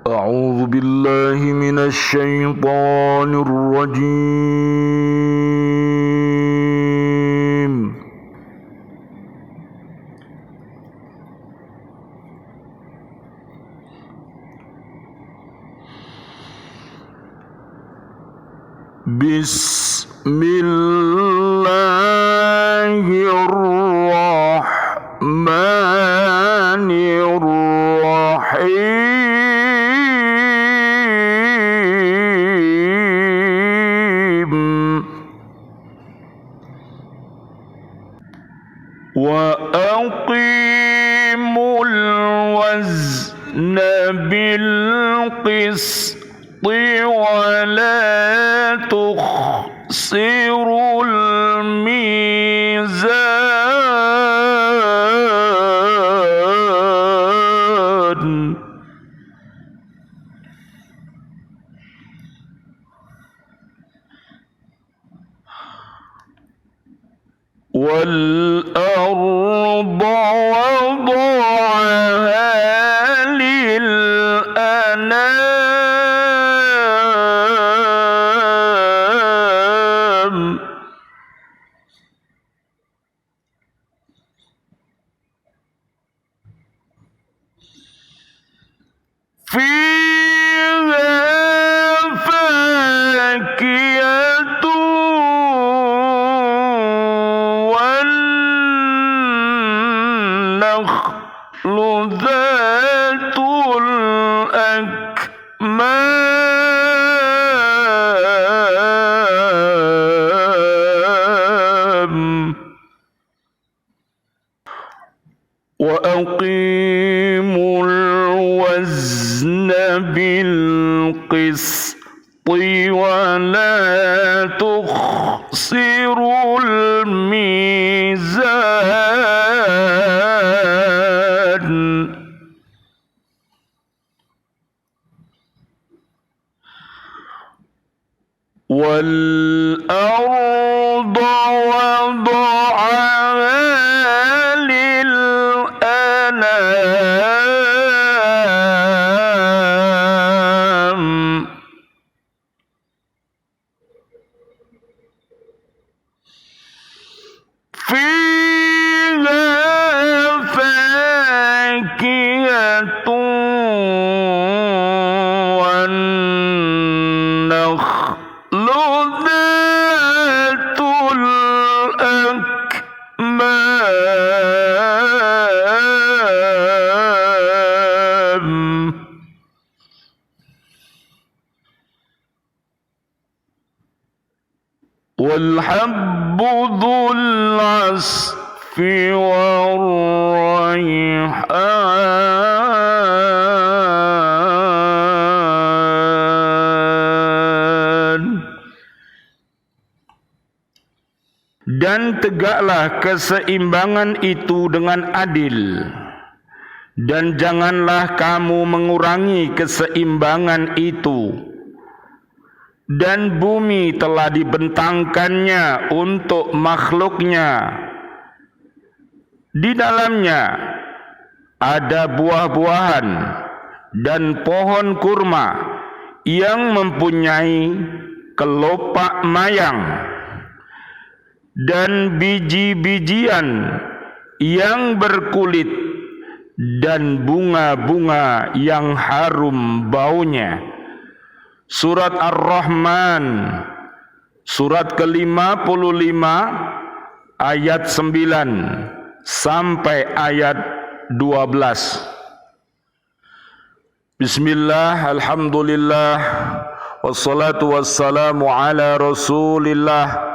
أعوذ بالله من الشيطان الرجيم. بسم الله الرحمن الرحيم. وأقيموا الوزن بالقسط ولا تخسروا الميزان والأرض وضعها للأنام فيها فاكهة والنخل ذات الأكمام. وأقيموا الوزن بالقسط ولا تخسروا الميزان والأرض وضعها للأنام فيها فاكهة والنخل ذات الأكمام والحب ذو العصف والريحان. Dan tegaklah keseimbangan itu dengan adil, dan janganlah kamu mengurangi keseimbangan itu. Dan bumi telah dibentangkannya untuk makhluknya. Di dalamnya ada buah-buahan dan pohon kurma yang mempunyai kelopak mayang dan biji-bijian yang berkulit dan bunga-bunga yang harum baunya. Surat Ar-Rahman, surat ke-55, ayat 9 sampai ayat 12. Bismillah, alhamdulillah, wassalatu wassalamu ala rasulillah.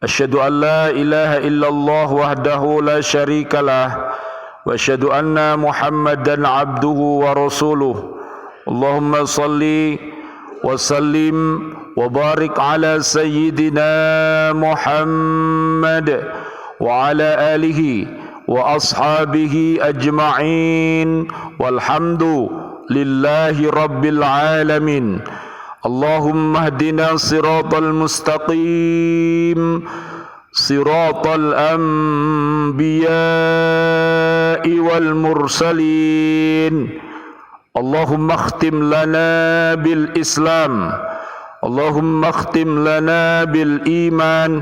Asyhadu an la ilaha illallah wahdahu la syarikalah, wa asyhadu anna Muhammadan abduhu wa rasuluh. Allahumma salli وسلم وبارك على سيدنا محمد وعلى آله وأصحابه أجمعين والحمد لله رب العالمين. اللهم اهدنا الصراط المستقيم صراط الأنبياء والمرسلين. Allahumma khtim lana bil Islam, Allahumma khtim lana bil iman,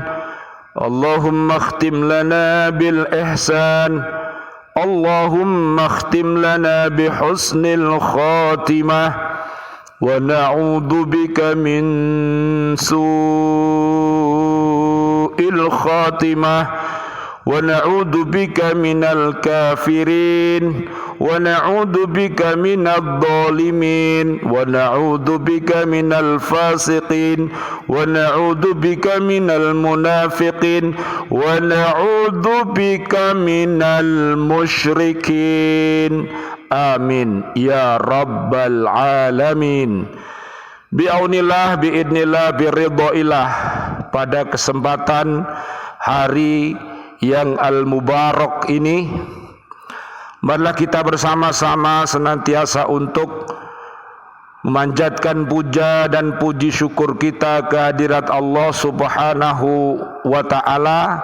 Allahumma khtim lana bil ihsan, Allahumma khtim lana bi husnil khatimah, wa na'udzu bika min su'il khatimah, wa na'udzu bika minal kafirin, wa na'udzu bika minadh dhalimin, wa na'udzu bika minal fasiqin, wa na'udzu bika minal munafiqin, wa na'udzu bika minal musyrikin. Amin ya rabbal alamin. Bi'aunillah, bi'idnillah, biridhoillah. Pada kesempatan hari yang al-mubarak ini, marilah kita bersama-sama senantiasa untuk memanjatkan puja dan puji syukur kita kehadirat Allah Subhanahu wa ta'ala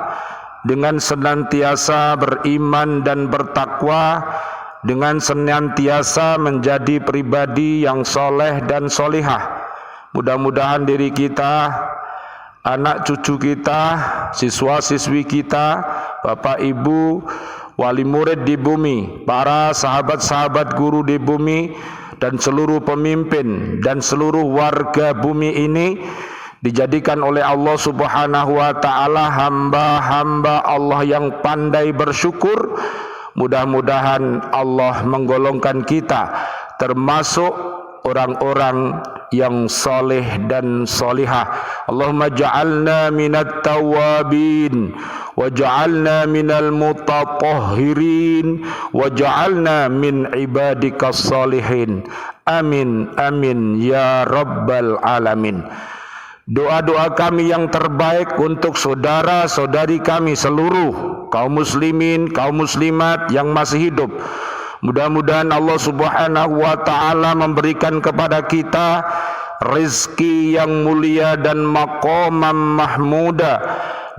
dengan senantiasa beriman dan bertakwa, dengan senantiasa menjadi pribadi yang soleh dan solihah. Mudah-mudahan diri kita, anak cucu kita, siswa-siswi kita, bapak ibu, wali murid di bumi, para sahabat-sahabat guru di bumi, dan seluruh pemimpin dan seluruh warga bumi ini dijadikan oleh Allah Subhanahu wa ta'ala hamba-hamba Allah yang pandai bersyukur. Mudah-mudahan Allah menggolongkan kita termasuk orang-orang yang soleh dan solihah. Allahumma ja'alna minat tawabin, wa ja'alna minal mutatahhirin, wa ja'alna min ibadikas salihin. Amin, amin ya rabbal alamin. Doa-doa kami yang terbaik untuk saudara-saudari kami seluruh kaum muslimin, kaum muslimat yang masih hidup. Mudah-mudahan Allah Subhanahu wa ta'ala memberikan kepada kita rezeki yang mulia dan maqamam mahmuda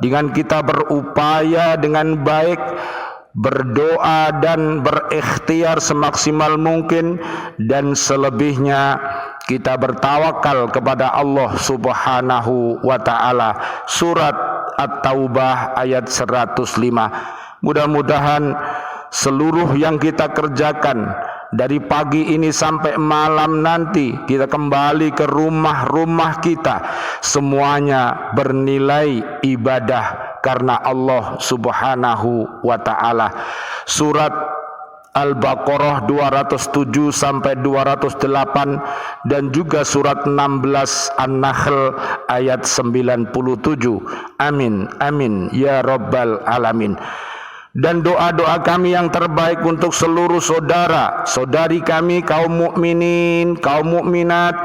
dengan kita berupaya dengan baik, berdoa dan berikhtiar semaksimal mungkin, dan selebihnya kita bertawakal kepada Allah Subhanahu wa ta'ala. Surat At-Taubah ayat 105. Mudah-mudahan seluruh yang kita kerjakan dari pagi ini sampai malam nanti, kita kembali ke rumah-rumah kita, semuanya bernilai ibadah karena Allah Subhanahu wa ta'ala. Surat Al-Baqarah 207 sampai 208 dan juga surat 16 An-Nahl ayat 97. Amin, amin ya rabbal alamin. Dan doa-doa kami yang terbaik untuk seluruh saudara, saudari kami, kaum mukminin, kaum mukminat,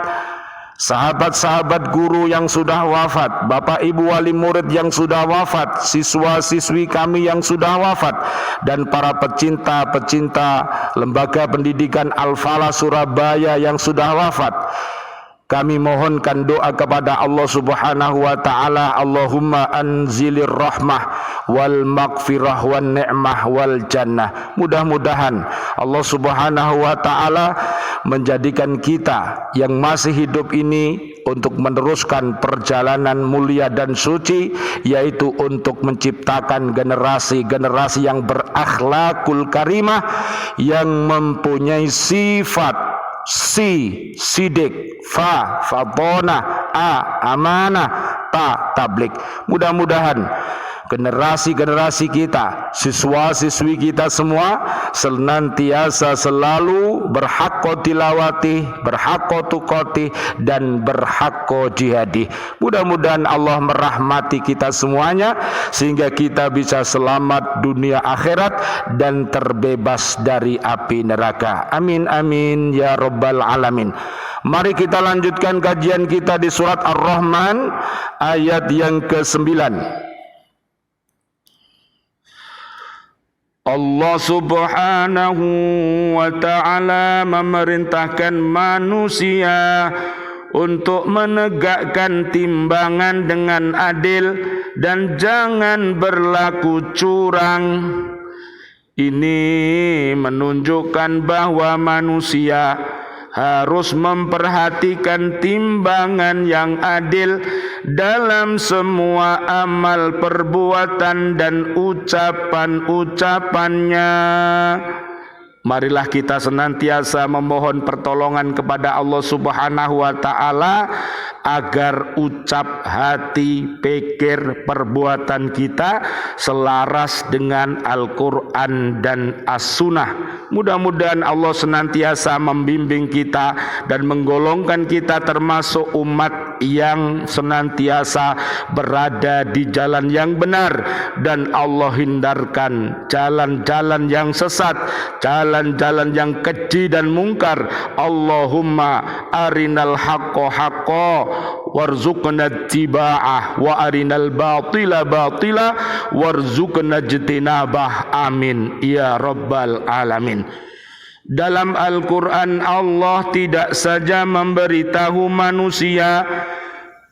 sahabat-sahabat guru yang sudah wafat, bapak ibu wali murid yang sudah wafat, siswa-siswi kami yang sudah wafat, dan para pecinta-pecinta lembaga pendidikan Al-Falah Surabaya yang sudah wafat. Kami mohonkan doa kepada Allah Subhanahu wa ta'ala. Allahumma anzilir rahmah wal maghfirah wan ni'mah wal jannah. Mudah-mudahan Allah Subhanahu wa ta'ala menjadikan kita yang masih hidup ini untuk meneruskan perjalanan mulia dan suci, yaitu untuk menciptakan generasi-generasi yang berakhlakul karimah, yang mempunyai sifat sidik, fadona, amanah, tablik. Mudah-mudahan generasi-generasi kita, siswa-siswi kita semua senantiasa selalu berhaqqa tilawati, berhaqqa tuqati, dan berhaqqa jihadi. Mudah-mudahan Allah merahmati kita semuanya sehingga kita bisa selamat dunia akhirat dan terbebas dari api neraka. Amin, amin ya rabbal alamin. Mari kita lanjutkan kajian kita di surat Ar-Rahman ayat yang ke-9. Allah Subhanahu wa ta'ala memerintahkan manusia untuk menegakkan timbangan dengan adil dan jangan berlaku curang. Ini menunjukkan bahwa manusia harus memperhatikan timbangan yang adil dalam semua amal perbuatan dan ucapan-ucapannya. Marilah kita senantiasa memohon pertolongan kepada Allah Subhanahu wa taala agar ucap, hati, pikir, perbuatan kita selaras dengan Al-Quran dan As-Sunnah. Mudah-mudahan Allah senantiasa membimbing kita dan menggolongkan kita termasuk umat yang senantiasa berada di jalan yang benar, dan Allah hindarkan jalan-jalan yang sesat, jalan-jalan yang keji dan mungkar. Allahumma arinal haqqo haqqo warzuqna ittiba'ah wa arinal batila batila warzuqna ijtinabah. Amin ya rabbal alamin. Dalam Al-Quran Allah tidak saja memberitahu manusia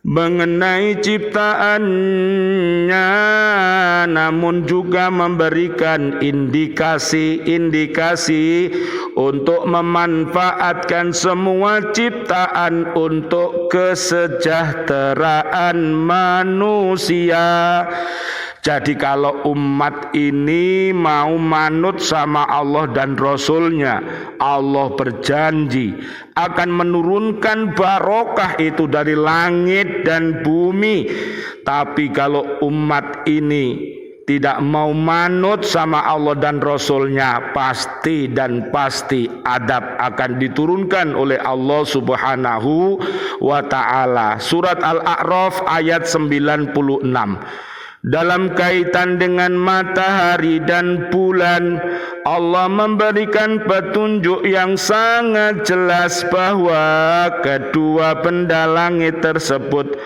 mengenai ciptaannya, namun juga memberikan indikasi-indikasi untuk memanfaatkan semua ciptaan untuk kesejahteraan manusia. Jadi kalau umat ini mau manut sama Allah dan Rasulnya, Allah berjanji akan menurunkan barokah itu dari langit dan bumi. Tapi kalau umat ini tidak mau manut sama Allah dan Rasulnya, pasti dan pasti adab akan diturunkan oleh Allah Subhanahu wa ta'ala. Surat Al-A'raf ayat 96. Dalam kaitan dengan matahari dan bulan, Allah memberikan petunjuk yang sangat jelas bahwa kedua benda langit tersebut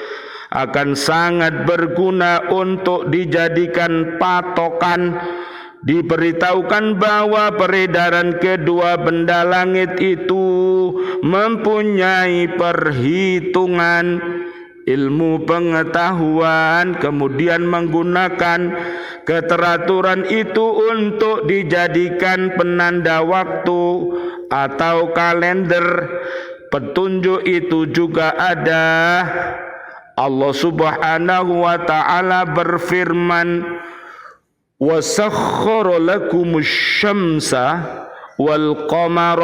akan sangat berguna untuk dijadikan patokan. Diberitahukan bahwa peredaran kedua benda langit itu mempunyai perhitungan ilmu pengetahuan, kemudian menggunakan keteraturan itu untuk dijadikan penanda waktu atau kalender. Petunjuk itu juga ada. Allah Subhanahu wa ta'ala berfirman, وَسَخَّرَ لَكُمُ الشَّمْسَ وَالْقَمَرَ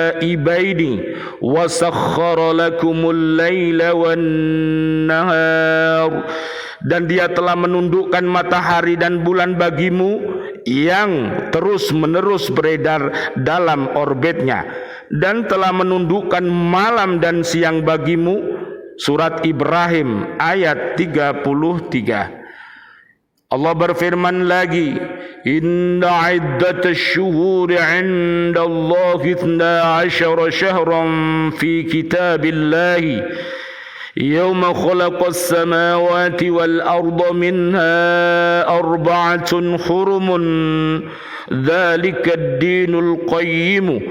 دائبين وَسَخَّرَ لَكُمُ اللَّيْلَ وَالنَّهَارَ. Dan Dia telah menundukkan matahari dan bulan bagimu yang terus-menerus beredar dalam orbitnya, dan telah menundukkan malam dan siang bagimu. Surat Ibrahim ayat 33. Allah berfirman lagi, Inna iddatash syuhuri 'inda Allahi 12 syahran fi kitabillahi yawma khalaqas samawati wal arda minha arba'atun hurumun dzalika ad-dinul qayyim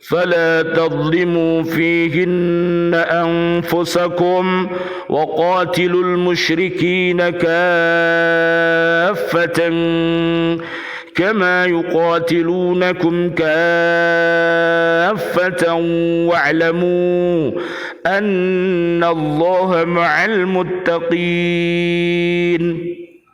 فلا تظلموا فيهن أنفسكم وقاتلوا المشركين كافة كما يقاتلونكم كافة واعلموا أن الله مع المتقين.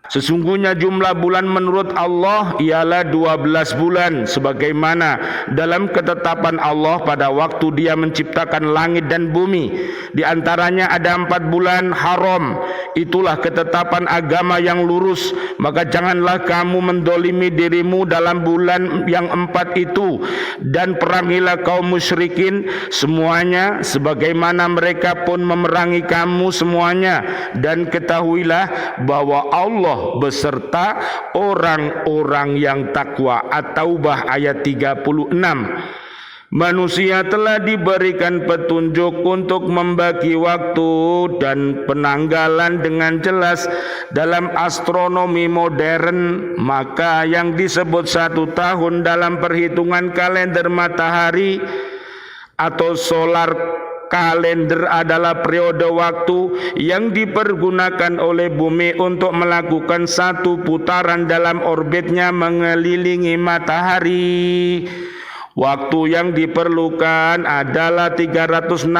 Sesungguhnya jumlah bulan menurut Allah ialah 12 bulan, sebagaimana dalam ketetapan Allah pada waktu Dia menciptakan langit dan bumi. Di antaranya ada 4 bulan haram. Itulah ketetapan agama yang lurus. Maka janganlah kamu mendolimi dirimu dalam bulan yang 4 itu, dan perangilah kaum musyrikin semuanya sebagaimana mereka pun memerangi kamu semuanya. Dan ketahuilah bahwa Allah beserta orang-orang yang takwa. At-Taubah ayat 36. Manusia telah diberikan petunjuk untuk membagi waktu dan penanggalan dengan jelas dalam astronomi modern. Maka yang disebut 1 tahun dalam perhitungan kalender matahari atau solar kalender adalah periode waktu yang dipergunakan oleh bumi untuk melakukan satu putaran dalam orbitnya mengelilingi matahari. Waktu yang diperlukan adalah 365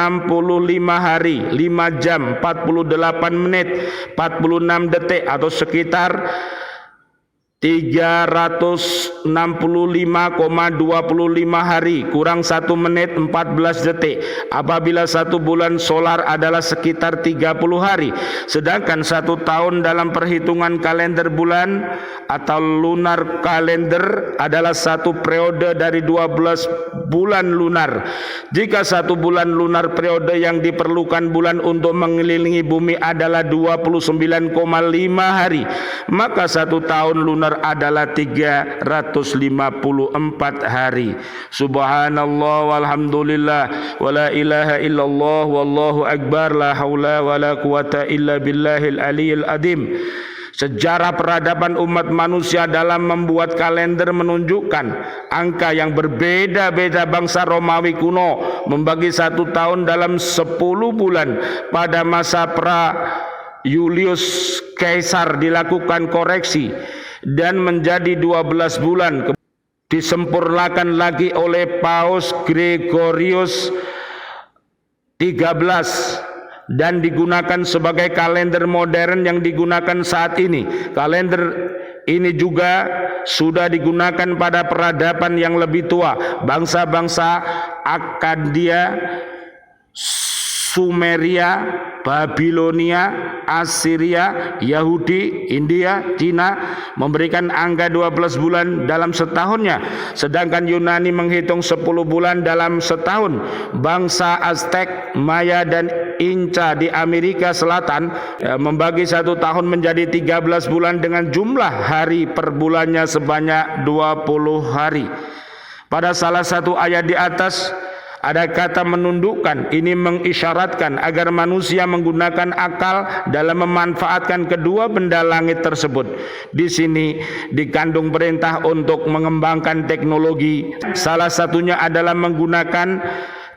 hari, 5 jam, 48 menit, 46 detik atau sekitar 365,25 hari kurang 1 menit 14 detik. Apabila 1 bulan solar adalah sekitar 30 hari, sedangkan 1 tahun dalam perhitungan kalender bulan atau lunar kalender adalah 1 periode dari 12 bulan lunar. Jika 1 bulan lunar periode yang diperlukan bulan untuk mengelilingi bumi adalah 29,5 hari, maka 1 tahun lunar adalah 354 hari. Subhanallah walhamdulillah wala ilaha illallah wallahu akbar la haula wala quwata illa billahil aliyil adim. Sejarah peradaban umat manusia dalam membuat kalender menunjukkan angka yang berbeda-beda. Bangsa Romawi kuno membagi 1 tahun dalam 10 bulan. Pada masa pra Julius Caesar dilakukan koreksi dan menjadi 12 bulan, disempurnakan lagi oleh Paus Gregorius 13 dan digunakan sebagai kalender modern yang digunakan saat ini. Kalender ini juga sudah digunakan pada peradaban yang lebih tua, bangsa-bangsa Akkadia, Sumeria, Babilonia, Assyria, Yahudi, India, Cina memberikan angka 12 bulan dalam setahunnya, sedangkan Yunani menghitung 10 bulan dalam setahun. Bangsa Aztec, Maya dan Inca di Amerika Selatan membagi 1 tahun menjadi 13 bulan dengan jumlah hari per bulannya sebanyak 20 hari. Pada salah satu ayat di atas ada kata menundukkan. Ini mengisyaratkan agar manusia menggunakan akal dalam memanfaatkan kedua benda langit tersebut. Di sini dikandung perintah untuk mengembangkan teknologi. Salah satunya adalah menggunakan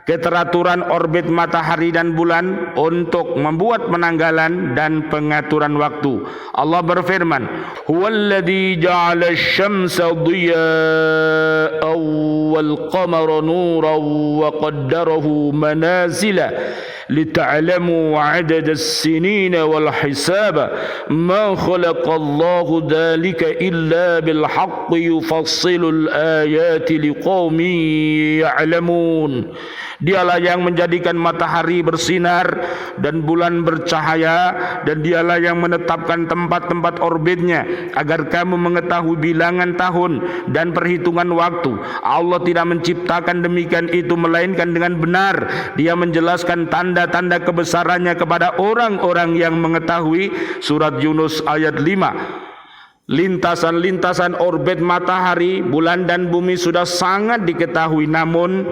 keteraturan orbit matahari dan bulan untuk membuat penanggalan dan pengaturan waktu. Allah berfirman, "Huwallazi ja'ala asy-syamsa dhiya'an wal qamara nuran wa qaddarahu manazila lita'lamu 'adada as-sinina wal hisaba ma khalaqallahu dzalika illa bil haqqi yufassilul ayati liqaumin ya'lamun." Dialah yang menjadikan matahari bersinar dan bulan bercahaya, dan dialah yang menetapkan tempat-tempat orbitnya agar kamu mengetahui bilangan tahun dan perhitungan waktu. Allah tidak menciptakan demikian itu melainkan dengan benar. Dia menjelaskan tanda-tanda kebesarannya kepada orang-orang yang mengetahui. Surat Yunus ayat 5. Lintasan-lintasan orbit matahari, bulan dan bumi sudah sangat diketahui, namun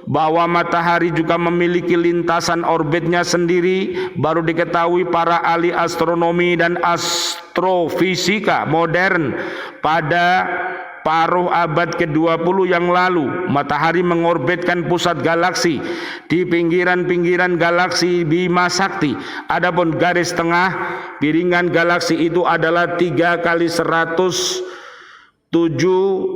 bahwa matahari juga memiliki lintasan orbitnya sendiri baru diketahui para ahli astronomi dan astrofisika modern pada paruh abad ke-20 yang lalu. Matahari mengorbitkan pusat galaksi di pinggiran-pinggiran galaksi Bima Sakti. Adapun garis tengah piringan galaksi itu adalah 3 kali 107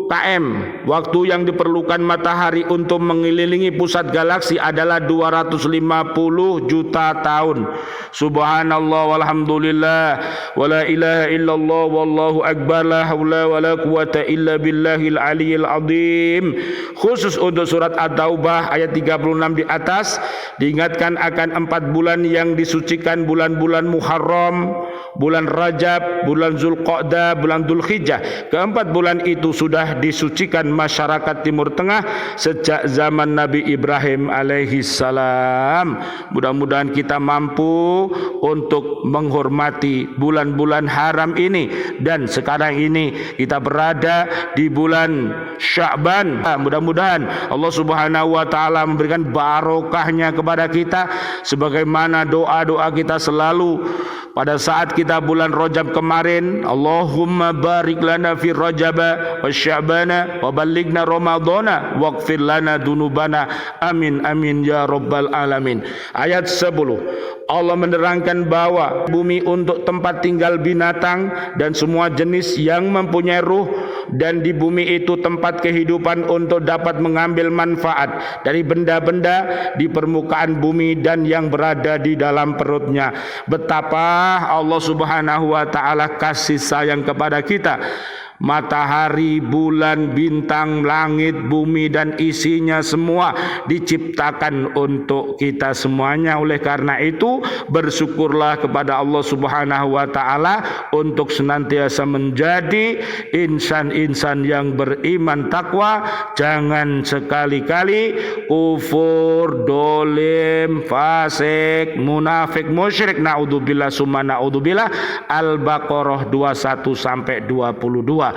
km. Waktu yang diperlukan matahari untuk mengelilingi pusat galaksi adalah 250 juta tahun. Subhanallah walhamdulillah wala ilaha illallah wallahu akbar la haula wala quwata illa billahil aliyil azim. Khusus untuk surat At-Taubah ayat 36 di atas diingatkan akan 4 bulan yang disucikan, bulan-bulan Muharram, bulan Rajab, bulan Zulqa'dah, bulan Dzulhijjah. Keempat bulan itu sudah disucikan masyarakat Timur Tengah sejak zaman Nabi Ibrahim alaihi salam. Mudah-mudahan kita mampu untuk menghormati bulan-bulan haram ini, dan sekarang ini kita berada di bulan Sya'ban. Mudah-mudahan Allah Subhanahu wa taala memberikan barokahnya kepada kita sebagaimana doa-doa kita selalu pada saat kita bulan Rajab kemarin. Allahumma barik lana fi Rajab wa Sya'bana wa ballighna Ramadhana waghfir lana dunubana amin amin ya rabbal alamin. Ayat 10 Allah menerangkan bahwa bumi untuk tempat tinggal binatang dan semua jenis yang mempunyai ruh dan di bumi itu tempat kehidupan untuk dapat mengambil manfaat dari benda-benda di permukaan bumi dan yang berada di dalam perutnya. Betapa Allah Subhanahu wa taala kasih sayang kepada kita. Matahari, bulan, bintang, langit, bumi dan isinya semua diciptakan untuk kita semuanya. Oleh karena itu bersyukurlah kepada Allah Subhanahu wa taala untuk senantiasa menjadi insan-insan yang beriman takwa. Jangan sekali-kali kufur, dolim, fasik, munafik, musyrik. Naudzubillah summa naudzubillah. Al-Baqarah 21 sampai 22.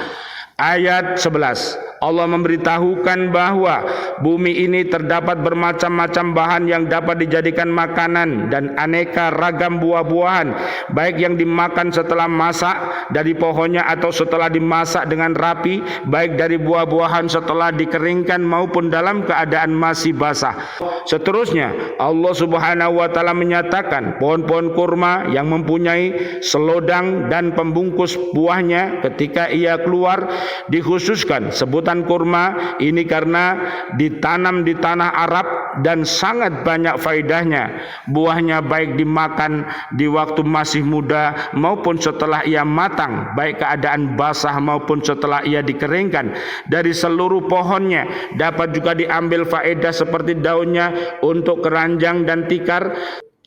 Ayat 11, Allah memberitahukan bahwa bumi ini terdapat bermacam-macam bahan yang dapat dijadikan makanan dan aneka ragam buah-buahan, baik yang dimakan setelah masak dari pohonnya atau setelah dimasak dengan rapi, baik dari buah-buahan setelah dikeringkan maupun dalam keadaan masih basah. Seterusnya Allah Subhanahu wa taala menyatakan pohon-pohon kurma yang mempunyai selodang dan pembungkus buahnya ketika ia keluar dikhususkan sebutan kurma ini karena ditanam di tanah Arab dan sangat banyak faedahnya. Buahnya baik dimakan di waktu masih muda maupun setelah ia matang, baik keadaan basah maupun setelah ia dikeringkan. Dari seluruh pohonnya dapat juga diambil faedah seperti daunnya untuk keranjang dan tikar,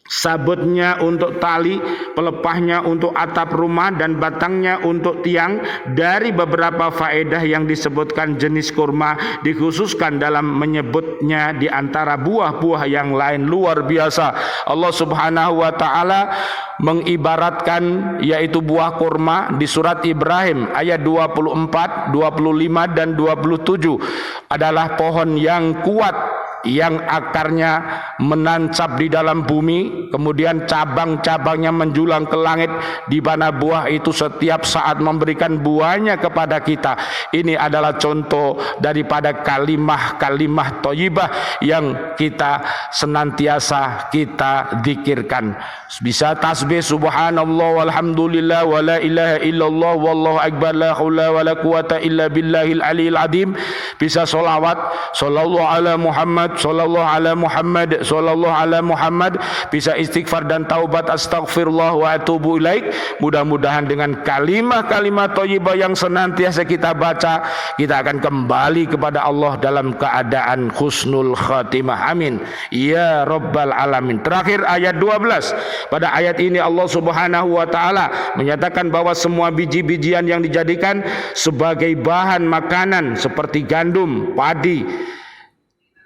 sabutnya untuk tali, pelepahnya untuk atap rumah dan batangnya untuk tiang. Dari beberapa faedah yang disebutkan, jenis kurma dikhususkan dalam menyebutnya di antara buah-buah yang lain. Luar biasa. Allah Subhanahu wa taala mengibaratkan yaitu buah kurma di surat Ibrahim ayat 24, 25 dan 27 adalah pohon yang kuat yang akarnya menancap di dalam bumi, kemudian cabang-cabangnya menjulang ke langit, di mana buah itu setiap saat memberikan buahnya kepada kita. Ini adalah contoh daripada kalimah-kalimah thayyibah yang kita senantiasa kita zikirkan. Bisa tasbih subhanallah walhamdulillah wa la ilaha illallah wallahu akbar la haula wa la quwata illa billahil aliyil azim. Bisa sholawat sallallahu ala Muhammad, sallallahu ala Muhammad, sallallahu ala Muhammad. Bisa istighfar dan taubat, astaghfirullah wa atubu ilaik. Mudah-mudahan dengan kalimah-kalimah thayyibah yang senantiasa kita baca, kita akan kembali kepada Allah dalam keadaan husnul khatimah. Amin ya rabbal alamin. Terakhir ayat 12. Pada ayat ini Allah Subhanahu wa taala menyatakan bahwa semua biji-bijian yang dijadikan sebagai bahan makanan seperti gandum, padi,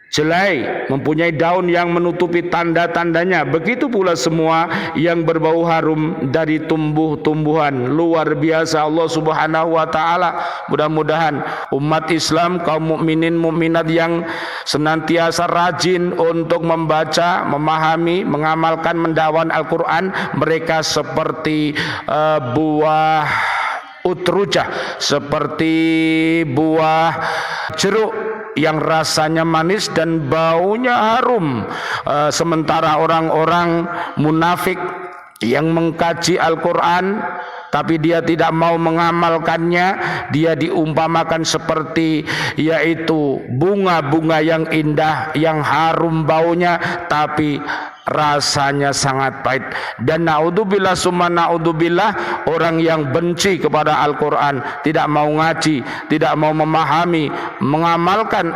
jelai mempunyai daun yang menutupi tanda-tandanya. Begitu pula semua yang berbau harum dari tumbuh-tumbuhan. Luar biasa Allah Subhanahu wa taala. Mudah-mudahan umat Islam, kaum mukminin mukminat yang senantiasa rajin untuk membaca, memahami, mengamalkan, mendakwahkan Al-Qur'an, mereka seperti buah utrujah, seperti buah jeruk yang rasanya manis dan baunya harum. Sementara orang-orang munafik yang mengkaji Al-Quran tapi dia tidak mau mengamalkannya, dia diumpamakan seperti yaitu bunga-bunga yang indah, yang harum baunya, tapi rasanya sangat pahit. Dan naudzubillah summa naudzubillah, orang yang benci kepada Al-Quran, tidak mau ngaji, tidak mau memahami, mengamalkan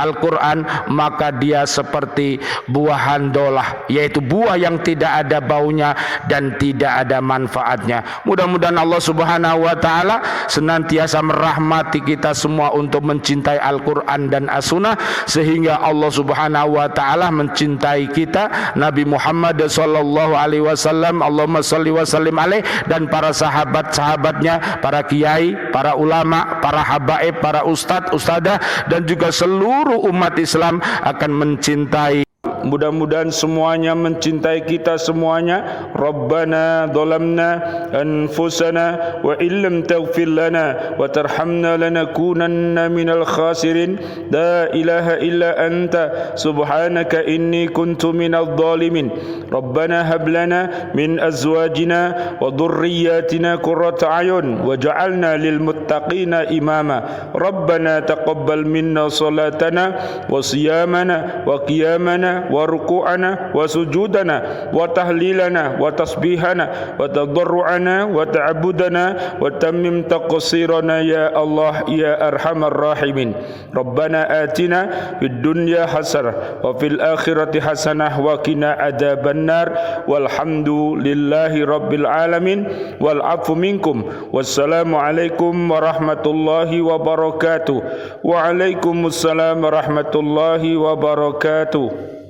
Al-Quran, maka dia seperti buah handolah, yaitu buah yang tidak ada baunya dan tidak ada manfaatnya. Mudah-mudahan Allah Subhanahu wa taala senantiasa merahmati kita semua untuk mencintai Al-Quran dan As-Sunnah, sehingga Allah Subhanahu wa taala mencintai kita, Nabi Muhammad sallallahu alaihi wasallam, Allahumma shalli wa sallim alaihi, dan para sahabat-sahabatnya, para kiai, para ulama, para habaib, para ustadz, ustadzah, dan juga seluruh umat Islam akan mencintai mudah-mudahan semuanya mencintai kita semuanya. Rabbana dhalamna anfusana wa illam taghfir lana wa tarhamna lanakunanna minal khasirin. La ilaha illa anta subhanaka inni kuntu minadh dhalimin. Rabbana hab lana min azwajina wa dhurriyyatina qurrata a'yun waj'alna lil muttaqina imama. Rabbana taqabbal minna salatana wa siyamana wa qiyamana wa ruku'ana wa sujudana wa tahlilana wa tasbihana wa tadarru'ana wa ta'budana wa tammim taqsirana ya Allah ya arhamar rahimin. Rabbana atina fid dunya hasanah wa fil akhirati hasanah wa qina adzabannar. Walhamdulillahi rabbil alamin wal afu minkum. Wassalamu alaikum warahmatullahi wabarakatuh. Waalaikumsalam warahmatullahi wabarakatuh.